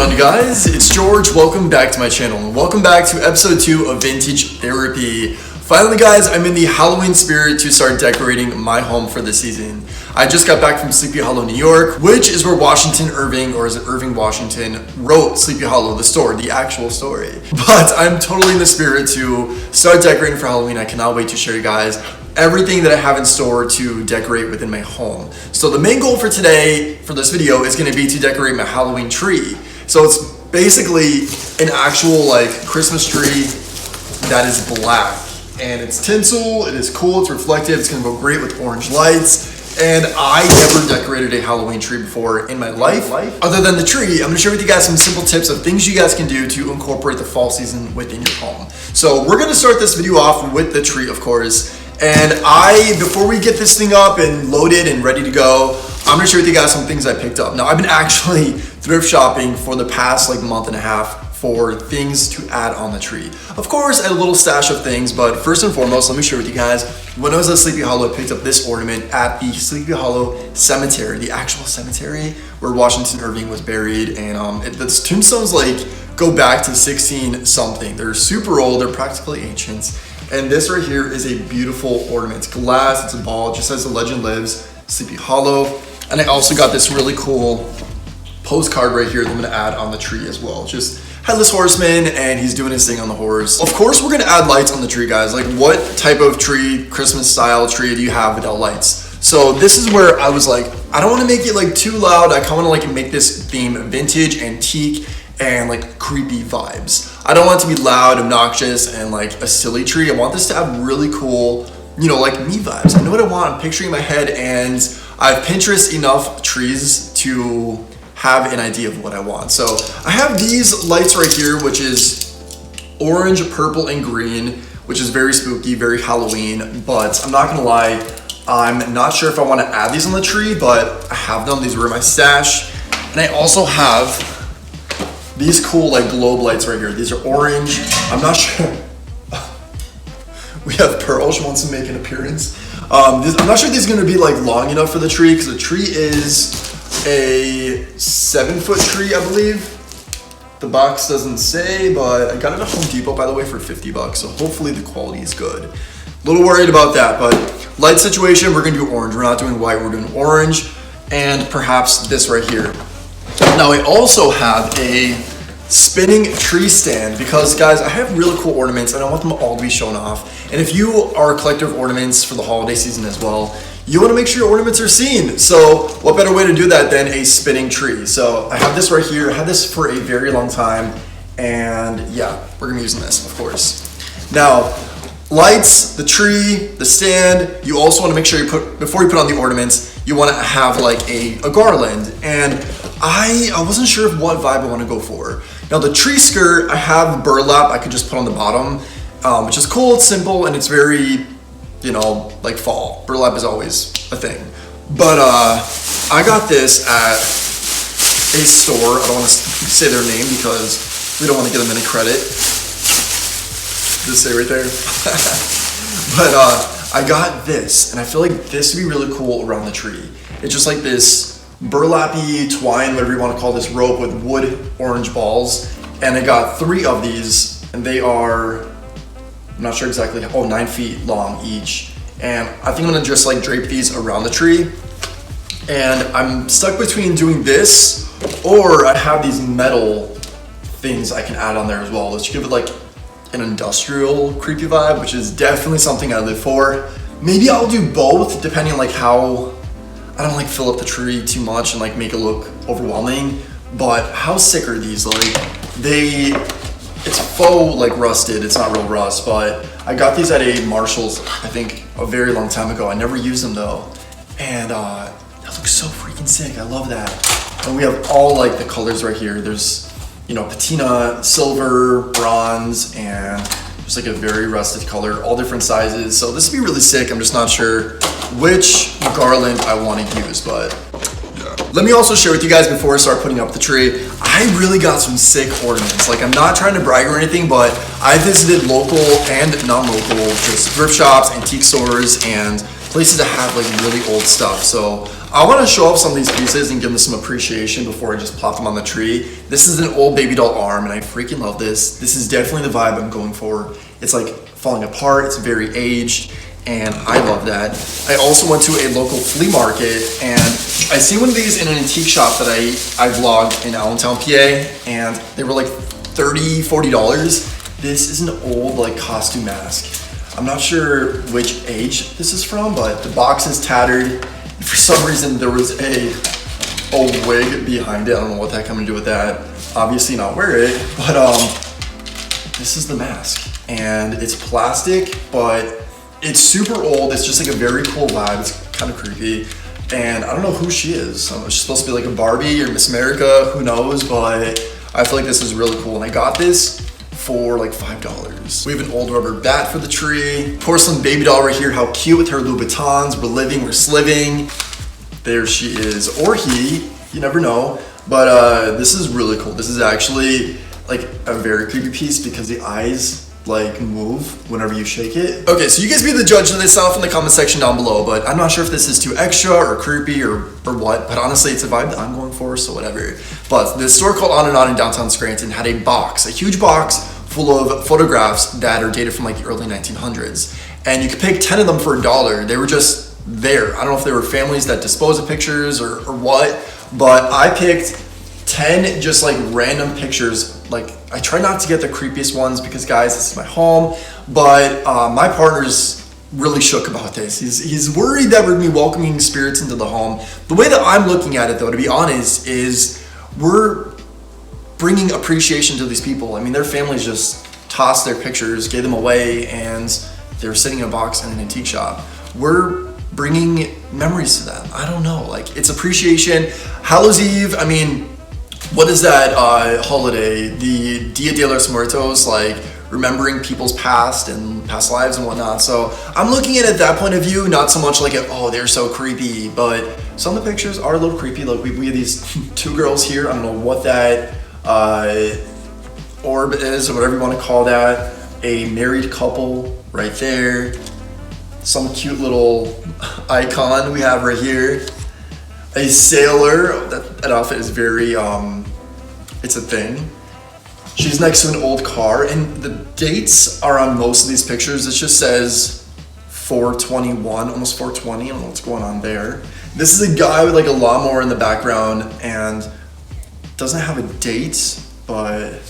going on, you guys? It's George. Welcome back to my channel, and welcome back to episode 2 of Vintage Therapy. Finally, guys, I'm in the Halloween spirit to start decorating my home for the season. I just got back from Sleepy Hollow, New York, which is where Washington Irving, or is it Irving Washington, wrote Sleepy Hollow, the store, the actual story. But I'm totally in the spirit to start decorating for Halloween. I cannot wait to show you guys everything that I have in store to decorate within my home. So the main goal for today, for this video, is going to be to decorate my Halloween tree. So it's basically an actual Christmas tree that is black. And it's tinsel, it is cool, it's reflective, it's gonna go great with orange lights. And I never decorated a Halloween tree before in my life. Other than the tree, I'm gonna share with you guys some simple tips of things you guys can do to incorporate the fall season within your home. So we're gonna start this video off with the tree, of course. And before we get this thing up and loaded and ready to go, I'm gonna share with you guys some things I picked up. Now, I've been actually thrift shopping for the past month and a half for things to add on the tree. Of course, I had a little stash of things, but first and foremost, let me share with you guys, when I was at Sleepy Hollow, I picked up this ornament at the Sleepy Hollow Cemetery, the actual cemetery where Washington Irving was buried. And the tombstones go back to 16 something. They're super old, they're practically ancient. And this right here is a beautiful ornament. It's glass, it's a ball, it just says the legend lives, Sleepy Hollow. And I also got this really cool postcard right here that I'm gonna add on the tree as well. Just Headless Horseman, and he's doing his thing on the horse. Of course, we're gonna add lights on the tree, guys. What type of tree, Christmas style tree do you have without lights? So this is where I was I don't wanna make it too loud. I kinda wanna make this theme vintage, antique, and creepy vibes. I don't want it to be loud, obnoxious, and a silly tree. I want this to have really cool, me vibes. I know what I want, I'm picturing in my head, and I've Pinterest enough trees to have an idea of what I want. So I have these lights right here, which is orange, purple, and green, which is very spooky, very Halloween, but I'm not gonna lie, I'm not sure if I wanna add these on the tree, but I have them. These were in my stash. And I also have these cool globe lights right here. These are orange. I'm not sure. We have Pearl, she wants to make an appearance. I'm not sure these are gonna be long enough for the tree, because the tree is a 7-foot tree, I believe. The box doesn't say, but I got it at Home Depot, by the way, for 50 bucks. So hopefully the quality is good. A little worried about that, but light situation, we're gonna do orange. We're not doing white, we're doing orange, and perhaps this right here. Now I also have a spinning tree stand, because guys, I have really cool ornaments and I want them all to be shown off. And if you are a collector of ornaments for the holiday season as well, you want to make sure your ornaments are seen. So what better way to do that than a spinning tree? So I have this right here. I had this for a very long time, and yeah, we're gonna be using this, of course. Now, lights, the tree, the stand, you also want to make sure before you put on the ornaments, you want to have a garland. And I wasn't sure what vibe I want to go for. Now the tree skirt, I have burlap I could just put on the bottom, which is cool, it's simple, and it's very, fall. Burlap is always a thing. But I got this at a store. I don't want to say their name because we don't want to give them any credit. Just say right there. But I got this, and I feel this would be really cool around the tree. It's just this burlappy twine, whatever you want to call this, rope with wood orange balls. And I got 3 of these, and they are, I'm not sure exactly, 9 feet long each. And I think I'm gonna just drape these around the tree. And I'm stuck between doing this, or I have these metal things I can add on there as well. Let's give it an industrial creepy vibe, which is definitely something I live for. Maybe I'll do both, depending on how, I don't fill up the tree too much and make it look overwhelming. But how sick are these? It's faux rusted, it's not real rust, but I got these at a Marshall's, I think a very long time ago. I never used them though. And that looks so freaking sick, I love that. And we have all the colors right here. There's, patina, silver, bronze, and just a very rusted color, all different sizes. So this would be really sick. I'm just not sure which garland I want to use, but let me also share with you guys before I start putting up the tree, I really got some sick ornaments. I'm not trying to brag or anything, but I visited local and non-local just thrift shops, antique stores, and places that have really old stuff. So I want to show off some of these pieces and give them some appreciation before I just plop them on the tree. This is an old baby doll arm, and I freaking love this. This is definitely the vibe I'm going for. It's like falling apart, it's very aged, and I love that. I also went to a local flea market, and I seen one of these in an antique shop that I vlogged in Allentown, PA, and they were like $30, $40. This is an old like costume mask. I'm not sure which age this is from, but the box is tattered. For some reason, there was a wig behind it. I don't know what that had to do with that. Obviously not wear it, but this is the mask. And it's plastic, but it's super old. It's just like a very cool vibe. It's kind of creepy. And I don't know who she is. She's supposed to be like a Barbie or Miss America, who knows, but I feel like this is really cool. And I got this for like $5. We have an old rubber bat for the tree. Porcelain baby doll right here. How cute with her Louboutins. We're living, we're sliving. There she is, or he, you never know. But this is really cool. This is actually like a very creepy piece because the eyes like move whenever you shake it. Okay, so you guys be the judge of this stuff in the comment section down below, but I'm not sure if this is too extra or creepy or what, but honestly it's a vibe that I'm going for, so whatever. But this store called On and On in downtown Scranton had a box, a huge box full of photographs that are dated from like the early 1900s, and you could pick 10 of them for $1. They were just there. I don't know if they were families that dispose of pictures or what, but I picked 10 just like random pictures. Like, I try not to get the creepiest ones because guys, this is my home, but my partner's really shook about this. He's worried that we're gonna be welcoming spirits into the home. The way that I'm looking at it though, to be honest, is we're bringing appreciation to these people. I mean, their families just tossed their pictures, gave them away, and they were sitting in a box in an antique shop. We're bringing memories to them. I don't know, like, it's appreciation. Hallows Eve, I mean, what is that holiday? The Dia de los Muertos, like remembering people's past and past lives and whatnot. So I'm looking at it that point of view, not so much like, oh, they're so creepy, but some of the pictures are a little creepy. Like we have these two girls here. I don't know what that orb is or whatever you want to call that. A married couple right there. Some cute little icon we have right here. A sailor. That outfit is very, it's a thing. She's next to an old car, and the dates are on most of these pictures. It just says 421, almost 420. I don't know what's going on there. This is a guy with like a lawnmower in the background and doesn't have a date, but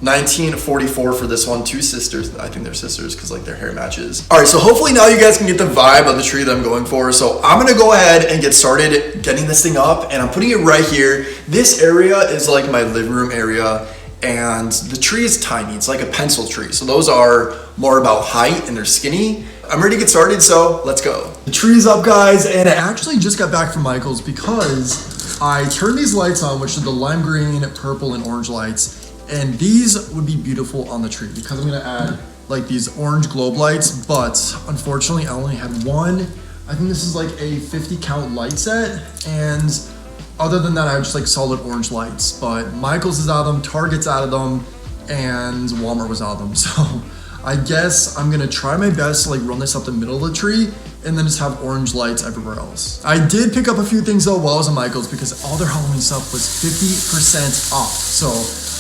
1944 for this one. Two sisters. I think they're sisters because like their hair matches. All right, so hopefully now you guys can get the vibe of the tree that I'm going for. So I'm gonna go ahead and get started getting this thing up, and I'm putting it right here. This area is like my living room area, and the tree is tiny. It's like a pencil tree. So those are more about height and they're skinny. I'm ready to get started, so let's go. The tree's up, guys, and I actually just got back from Michael's because I turned these lights on, which are the lime green, purple, and orange lights. And these would be beautiful on the tree because I'm gonna add like these orange globe lights, but unfortunately I only had one. I think this is like a 50 count light set, and other than that I have just like solid orange lights. But Michael's is out of them, Target's out of them, and Walmart was out of them. So I guess I'm gonna try my best to like run this up the middle of the tree and then just have orange lights everywhere else. I did pick up a few things though while I was at Michael's because all their Halloween stuff was 50% off. So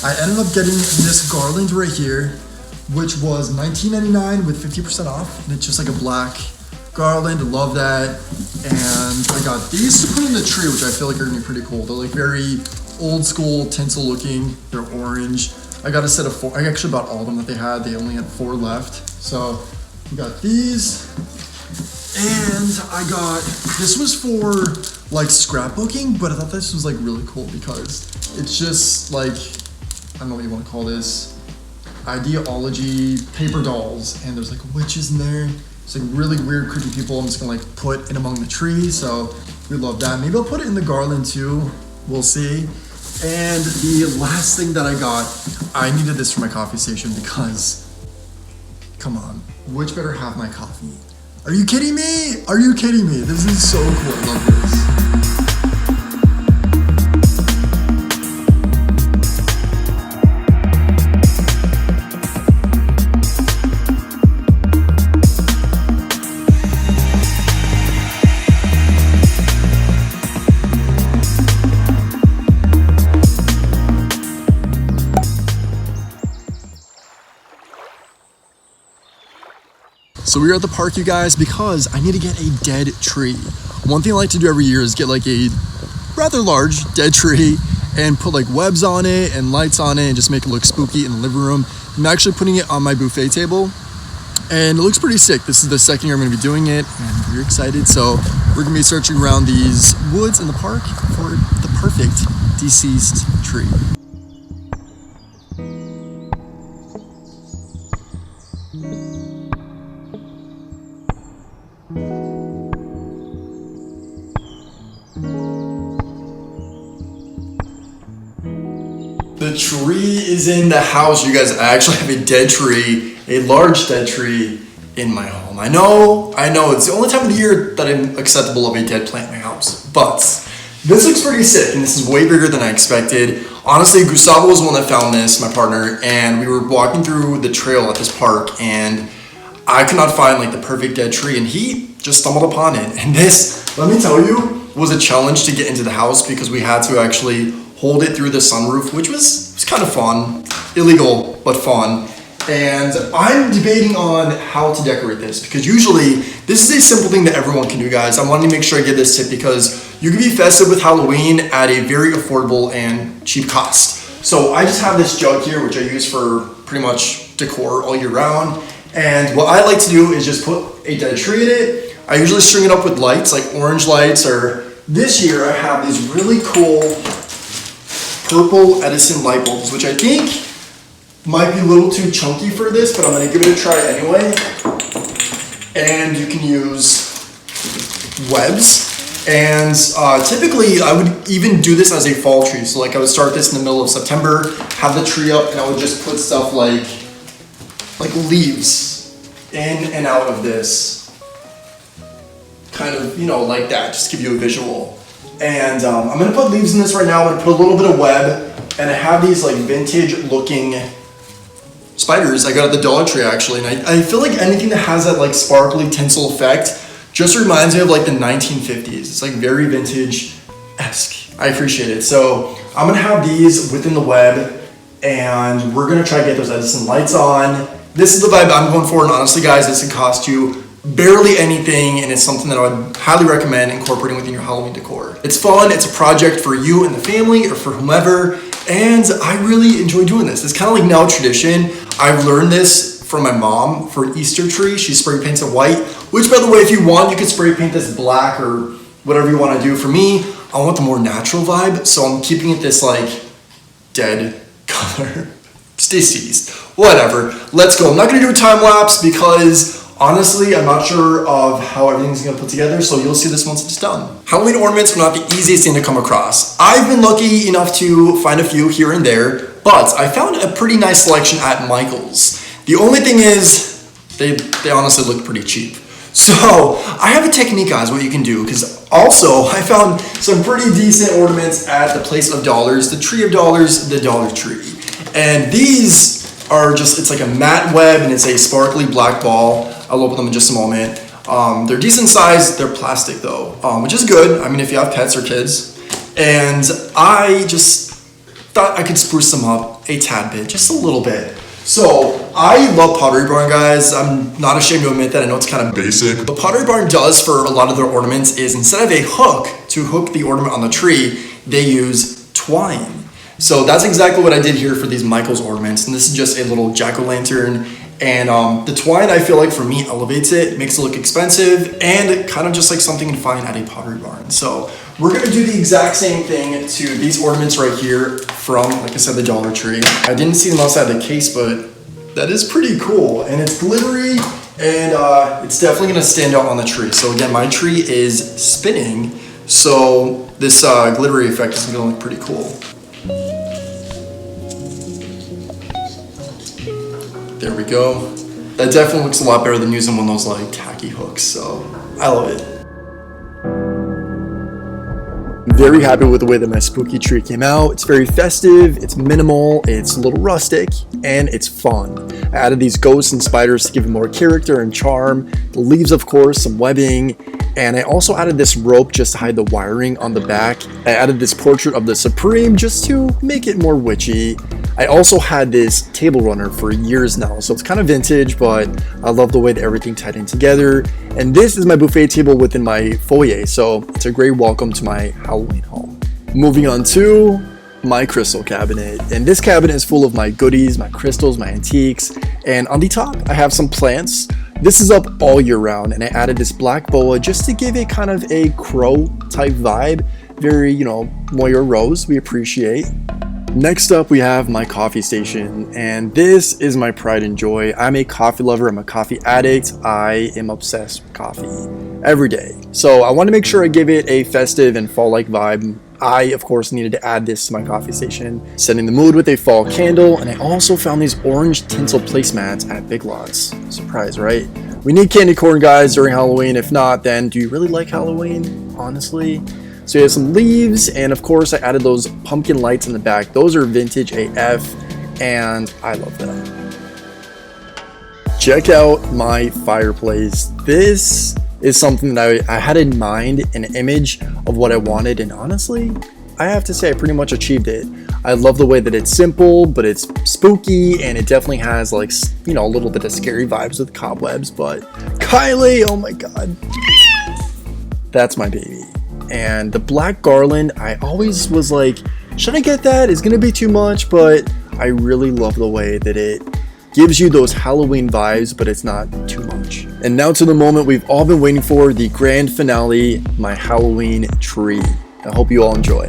I ended up getting this garland right here, which was $19.99 with 50% off. And it's just like a black garland. I love that. And I got these to put in the tree, which I feel like are gonna be pretty cool. They're like very old school tinsel looking. They're orange. I got a set of 4. I actually bought all of them that they had. They only had 4 left. So we got these. And I got, this was for like scrapbooking, but I thought this was like really cool because it's just like, I don't know what you want to call this, ideology paper dolls, and there's like witches in there. It's like really weird, creepy people. I'm just gonna like put in among the trees, so we love that. Maybe I'll put it in the garland too. We'll see. And the last thing that I got, I needed this for my coffee station because, come on, which better have my coffee? Are you kidding me? Are you kidding me? This is so cool. I love this. So we're at the park, you guys, because I need to get a dead tree. One thing I like to do every year is get like a rather large dead tree and put like webs on it and lights on it and just make it look spooky in the living room. I'm actually putting it on my buffet table and it looks pretty sick. This is the second year I'm going to be doing it and I'm very excited. So we're going to be searching around these woods in the park for the perfect deceased tree. The tree is in the house, you guys. I actually have a dead tree, a large dead tree in my home. I know, it's the only time of the year that I'm acceptable of a dead plant in my house, but this looks pretty sick and this is way bigger than I expected. Honestly, Gustavo was the one that found this, my partner, and we were walking through the trail at this park and I could not find like the perfect dead tree and he just stumbled upon it. And this, let me tell you, was a challenge to get into the house because we had to actually hold it through the sunroof, which was kind of fun, illegal, but fun. And I'm debating on how to decorate this because usually this is a simple thing that everyone can do, guys. I wanted to make sure I get this tip because you can be festive with Halloween at a very affordable and cheap cost. So I just have this jug here, which I use for pretty much decor all year round. And what I like to do is just put a dead tree in it. I usually string it up with lights, like orange lights, or this year I have these really cool purple Edison light bulbs, which I think might be a little too chunky for this, but I'm gonna give it a try anyway. And you can use webs. And typically I would even do this as a fall tree. So like I would start this in the middle of September, have the tree up, and I would just put stuff like leaves in and out of this. Kind of, you know, like that, just to give you a visual. And I'm gonna put leaves in this right now. I'm gonna put a little bit of web, and I have these like vintage looking spiders I got at the Dollar Tree actually. And I feel like anything that has that like sparkly tinsel effect just reminds me of like the 1950s. It's like very vintage-esque. I appreciate it. So I'm gonna have these within the web, and we're gonna try to get those Edison lights on. This is the vibe I'm going for, and honestly guys, this can cost you barely anything, and it's something that I would highly recommend incorporating within your Halloween decor. It's fun, it's a project for you and the family or for whomever, and I really enjoy doing this. It's kind of like now a tradition. I've learned this from my mom for Easter tree. She spray paints it white, which by the way, if you want, you could spray paint this black or whatever you want to do. For me, I want the more natural vibe, so I'm keeping it this like dead color. It's deceased, whatever. Let's go. I'm not gonna do a time lapse because honestly, I'm not sure of how everything's gonna put together, so you'll see this once it's done. Halloween ornaments are not the easiest thing to come across. I've been lucky enough to find a few here and there, but I found a pretty nice selection at Michael's. The only thing is, they honestly look pretty cheap. So I have a technique, guys, what you can do, because also I found some pretty decent ornaments at the Place of Dollars, the Tree of Dollars, the Dollar Tree. And these are just, it's like a matte web and it's a sparkly black ball. I'll open them in just a moment. They're decent size, they're plastic though, which is good. I mean, if you have pets or kids. And I just thought I could spruce them up a tad bit, just a little bit. So I love Pottery Barn, guys. I'm not ashamed to admit that. I know it's kind of basic. What Pottery Barn does for a lot of their ornaments is instead of a hook to hook the ornament on the tree, they use twine. So that's exactly what I did here for these Michael's ornaments. And this is just a little jack-o'-lantern. And the twine, I feel like for me, elevates it, makes it look expensive, and kind of just like something you find at a Pottery Barn. So we're gonna do the exact same thing to these ornaments right here from, like I said, the Dollar Tree. I didn't see them outside the case, but that is pretty cool. And it's glittery, and it's definitely gonna stand out on the tree. So again, my tree is spinning, so this glittery effect is gonna look pretty cool. There we go. That definitely looks a lot better than using one of those like tacky hooks, so I love it. I'm very happy with the way that my spooky tree came out. It's very festive, it's minimal, it's a little rustic, and it's fun. I added these ghosts and spiders to give it more character and charm. The leaves, of course, some webbing, and I also added this rope just to hide the wiring on the back. I added this portrait of the Supreme just to make it more witchy. I also had this table runner for years now, so it's kind of vintage, but I love the way that everything tied in together. And this is my buffet table within my foyer, so it's a great welcome to my Halloween home. Moving on to my crystal cabinet, and this cabinet is full of my goodies, my crystals, my antiques, and on the top I have some plants. This is up all year round, and I added this black boa just to give it kind of a crow type vibe. Very, you know, Moira Rose, we appreciate. Next up, we have my coffee station, and this is my pride and joy. I'm a coffee lover, I'm a coffee addict. I am obsessed with coffee every day. So I want to make sure I give it a festive and fall-like vibe. I, of course, needed to add this to my coffee station, setting the mood with a fall candle, and I also found these orange tinsel placemats at Big Lots. Surprise, right? We need candy corn, guys, during Halloween. If not, then do you really like Halloween, honestly? So you have some leaves, and of course I added those pumpkin lights in the back. Those are vintage AF, and I love them. Check out my fireplace. This is something that I had in mind, an image of what I wanted, and honestly, I have to say I pretty much achieved it. I love the way that it's simple, but it's spooky, and it definitely has, like, you know, a little bit of scary vibes with cobwebs, but Kylie, oh my god. That's my baby. And the black garland, I always was like, should I get that? It's gonna be too much, but I really love the way that it gives you those Halloween vibes, but it's not too much. And now to the moment we've all been waiting for, the grand finale, my Halloween tree. I hope you all enjoy.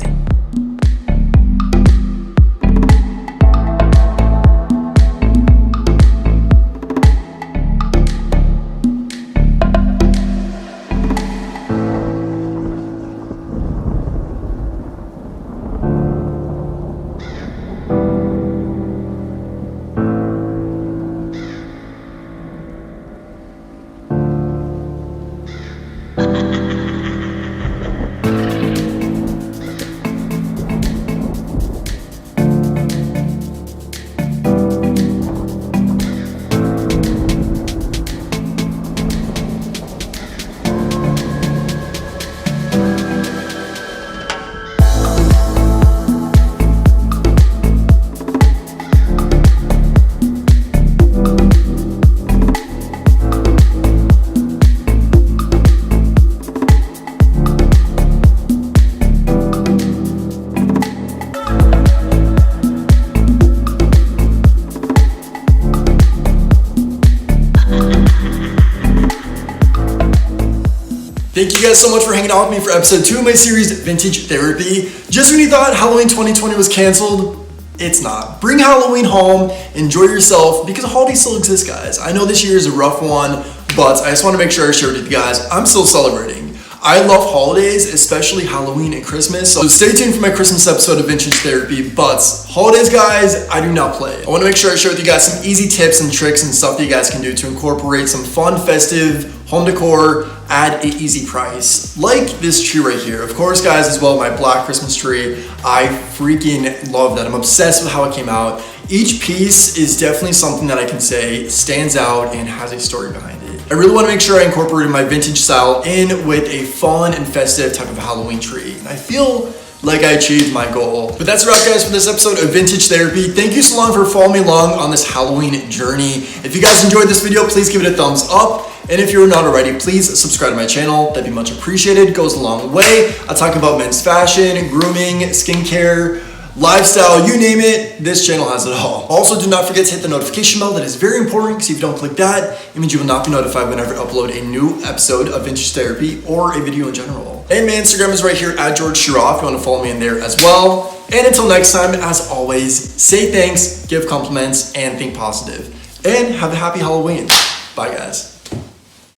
Thank you guys so much for hanging out with me for episode 2 of my series, Vintage Therapy. Just when you thought Halloween 2020 was canceled, it's not. Bring Halloween home, enjoy yourself, because the holidays still exist, guys. I know this year is a rough one, but I just want to make sure I share with you guys, I'm still celebrating. I love holidays, especially Halloween and Christmas, so stay tuned for my Christmas episode of Vintage Therapy, but holidays, guys, I do not play. I want to make sure I share with you guys some easy tips and tricks and stuff that you guys can do to incorporate some fun, festive home decor at an easy price, like this tree right here. Of course, guys, as well, my black Christmas tree. I freaking love that. I'm obsessed with how it came out. Each piece is definitely something that I can say stands out and has a story behind it. I really want to make sure I incorporated my vintage style in with a fun and festive type of Halloween tree. And I feel like I achieved my goal. But that's a wrap, guys, for this episode of Vintage Therapy. Thank you so long for following me along on this Halloween journey. If you guys enjoyed this video, please give it a thumbs up. And if you're not already, please subscribe to my channel. That'd be much appreciated. It goes a long way. I talk about men's fashion, grooming, skincare, lifestyle, you name it, this channel has it all. Also, do not forget to hit the notification bell. That is very important, because if you don't click that, it means you will not be notified whenever I upload a new episode of Vintage Therapy or a video in general. And my Instagram is right here at 𝗀𝗄𝗄 if you want to follow me in there as well. And until next time, as always, say thanks, give compliments, and think positive. And have a happy Halloween. Bye, guys.